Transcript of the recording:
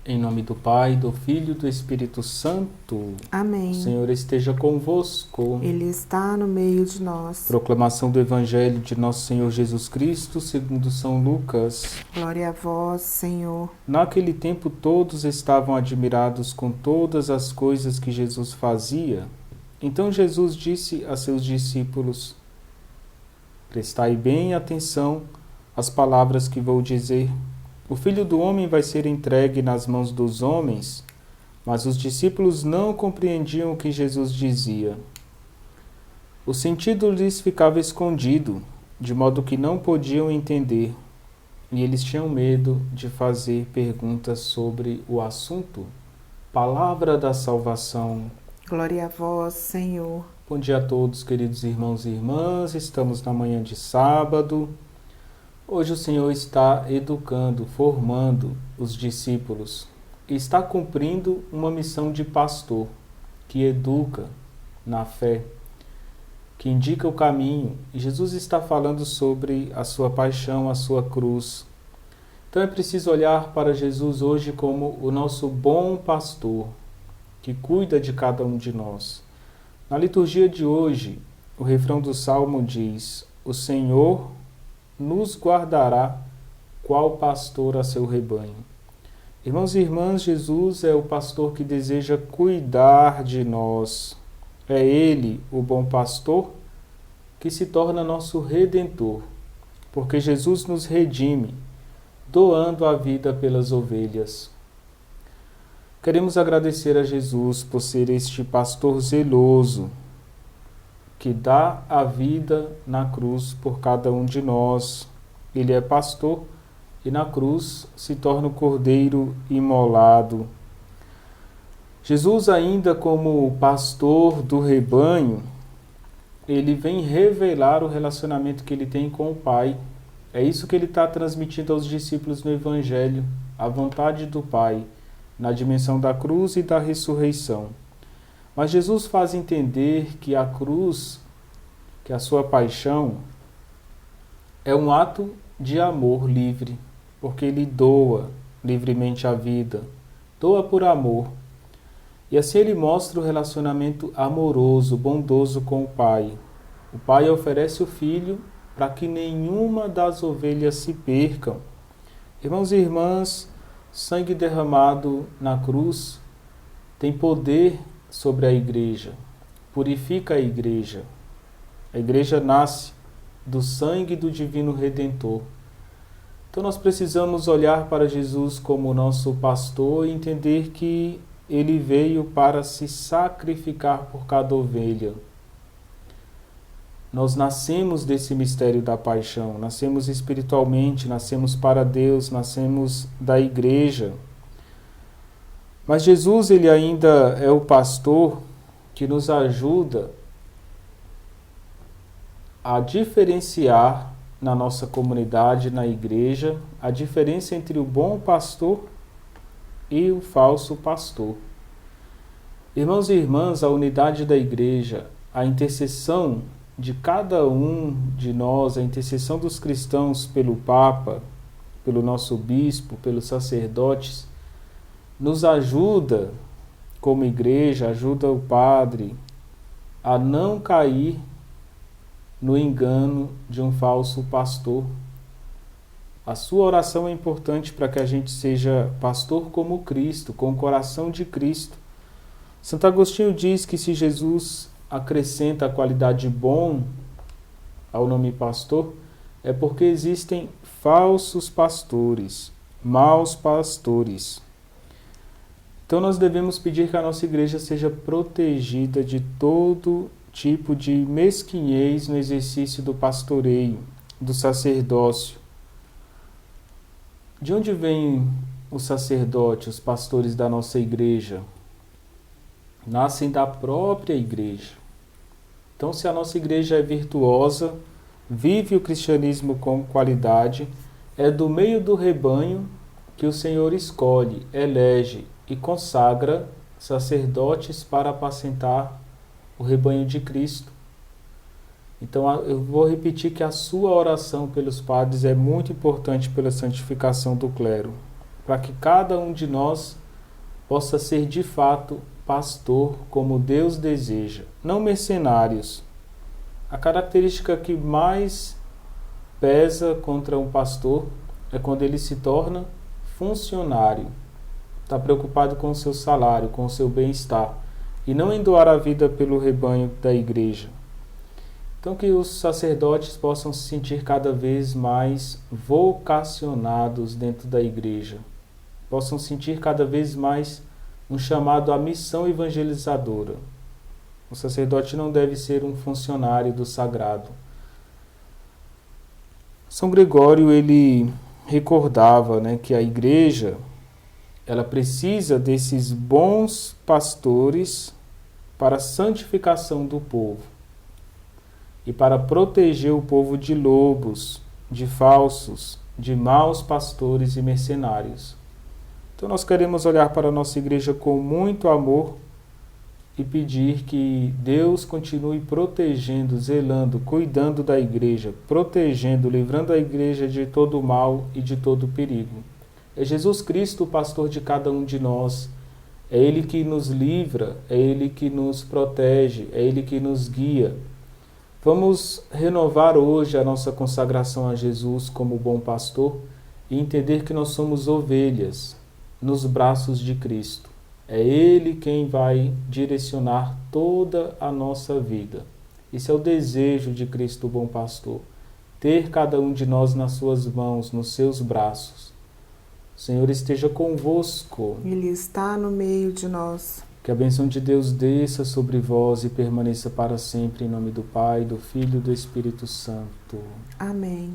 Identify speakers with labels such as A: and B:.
A: Em nome do Pai, do Filho e do Espírito Santo.
B: Amém.
A: O Senhor esteja convosco.
B: Ele está no meio de nós.
A: Proclamação do Evangelho de Nosso Senhor Jesus Cristo, segundo São Lucas.
B: Glória a vós, Senhor.
A: Naquele tempo todos estavam admirados com todas as coisas que Jesus fazia. Então Jesus disse a seus discípulos: Prestai bem atenção às palavras que vou dizer. O Filho do Homem vai ser entregue nas mãos dos homens. Mas os discípulos não compreendiam o que Jesus dizia. O sentido lhes ficava escondido, de modo que não podiam entender, e eles tinham medo de fazer perguntas sobre o assunto. Palavra da salvação.
B: Glória a vós, Senhor.
A: Bom dia a todos, queridos irmãos e irmãs. Estamos na manhã de sábado. Hoje o Senhor está educando, formando os discípulos e está cumprindo uma missão de pastor que educa na fé, que indica o caminho. E Jesus está falando sobre a sua paixão, a sua cruz. Então é preciso olhar para Jesus hoje como o nosso bom pastor, que cuida de cada um de nós. Na liturgia de hoje, o refrão do Salmo diz: O Senhor nos guardará, qual pastor a seu rebanho. Irmãos e irmãs, Jesus é o pastor que deseja cuidar de nós. É Ele, o bom pastor, que se torna nosso redentor, porque Jesus nos redime, doando a vida pelas ovelhas. Queremos agradecer a Jesus por ser este pastor zeloso, que dá a vida na cruz por cada um de nós. Ele é pastor e na cruz se torna o cordeiro imolado. Jesus, ainda como pastor do rebanho, ele vem revelar o relacionamento que ele tem com o Pai. É isso que ele está transmitindo aos discípulos no Evangelho, a vontade do Pai, na dimensão da cruz e da ressurreição. Mas Jesus faz entender que a cruz, que a sua paixão, é um ato de amor livre, porque ele doa livremente a vida, doa por amor. E assim ele mostra o relacionamento amoroso, bondoso com o Pai. O Pai oferece o Filho para que nenhuma das ovelhas se percam. Irmãos e irmãs, sangue derramado na cruz tem poder sobre a igreja, purifica a igreja. A igreja nasce do sangue do Divino Redentor. Então nós precisamos olhar para Jesus como nosso pastor e entender que ele veio para se sacrificar por cada ovelha. Nós nascemos desse mistério da paixão, nascemos espiritualmente, nascemos para Deus, nascemos da igreja. Mas Jesus, ele ainda é o pastor que nos ajuda a diferenciar na nossa comunidade, na igreja, a diferença entre o bom pastor e o falso pastor. Irmãos e irmãs, a unidade da igreja, a intercessão de cada um de nós, a intercessão dos cristãos pelo Papa, pelo nosso bispo, pelos sacerdotes, nos ajuda, como igreja, ajuda o padre a não cair no engano de um falso pastor. A sua oração é importante para que a gente seja pastor como Cristo, com o coração de Cristo. Santo Agostinho diz que se Jesus acrescenta a qualidade bom ao nome pastor, é porque existem falsos pastores, maus pastores. Então nós devemos pedir que a nossa igreja seja protegida de todo tipo de mesquinhez no exercício do pastoreio, do sacerdócio. De onde vêm os sacerdotes, os pastores da nossa igreja? Nascem da própria igreja. Então, se a nossa igreja é virtuosa, vive o cristianismo com qualidade, é do meio do rebanho que o Senhor escolhe, elege e consagra sacerdotes para apacentar o rebanho de Cristo. Então eu vou repetir que a sua oração pelos padres é muito importante pela santificação do clero. para que cada um de nós possa ser de fato pastor como Deus deseja, não mercenários. A característica que mais pesa contra um pastor é quando ele se torna funcionário. Está preocupado com o seu salário, com o seu bem-estar, e não em doar a vida pelo rebanho da igreja. Então que os sacerdotes possam se sentir cada vez mais vocacionados dentro da igreja, possam sentir cada vez mais um chamado à missão evangelizadora. O sacerdote não deve ser um funcionário do sagrado. São Gregório, ele recordava, que a igreja ela precisa desses bons pastores para a santificação do povo e para proteger o povo de lobos, de falsos, de maus pastores e mercenários. Então nós queremos olhar para a nossa igreja com muito amor e pedir que Deus continue protegendo, zelando, cuidando da igreja, protegendo, livrando a igreja de todo o mal e de todo o perigo. É Jesus Cristo o pastor de cada um de nós. É Ele que nos livra, é Ele que nos protege, é Ele que nos guia. Vamos renovar hoje a nossa consagração a Jesus como bom pastor e entender que nós somos ovelhas nos braços de Cristo. É Ele quem vai direcionar toda a nossa vida. Esse é o desejo de Cristo, o bom pastor. Ter cada um de nós nas suas mãos, nos seus braços. O Senhor esteja convosco.
B: Ele está no meio de nós.
A: Que a bênção de Deus desça sobre vós e permaneça para sempre, em nome do Pai, do Filho e do Espírito Santo.
B: Amém.